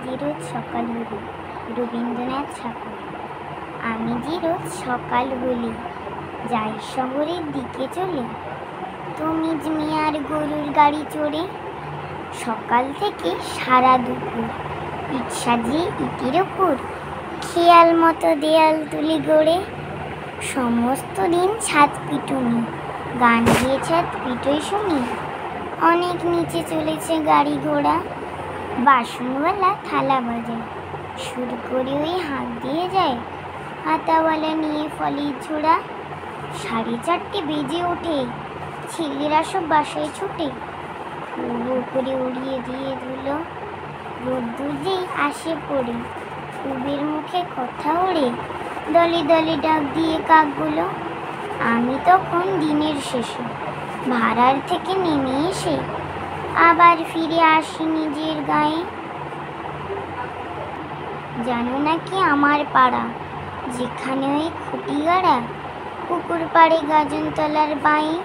যে রোজ সকাল হলি। রবীন্দ্রনাথ ঠাকুর। আমি যে রোজ সকাল হলি যাই শহরের দিকে চলে, তুমি মিয়ার গরুর গাড়ি চড়ে। সকাল থেকে সারা দুপুর ইট সাজিয়ে ইটের ওপর খেয়াল মতো দেয়াল তুলি গড়ে। সমস্ত দিন ছাদ পিটুনি, গান গিয়ে ছাদ পিটোই শুনি। অনেক নিচে চলেছে গাড়ি ঘোড়া, বাসনওয়ালা থালা বাজায়, সুর করে ওই হাঁক দিয়ে যায়। হাতাওয়ালা নিয়ে ফলের ঝোড়া। 4:30 বেজে ওঠে, ছেলেরা সব বাসায় ছুটে। পুরো করে উড়িয়ে দিয়ে ধুলো, রোদ্দুর যেই আসে পড়ে, কুবের মুখে কথা ওড়ে, দলে দলে ডাক দিয়ে কাকগুলো। আমি তখন দিনের শেষে ভাড়ার থেকে নেমে এসে আবার ফিরে আসি নিজের গায়ে। জানো নাকি আমার পাড়া, যেখানে ওই খুঁটি গাড়া, পুকুর পাড়ে গাজনতলার বাঁয়ে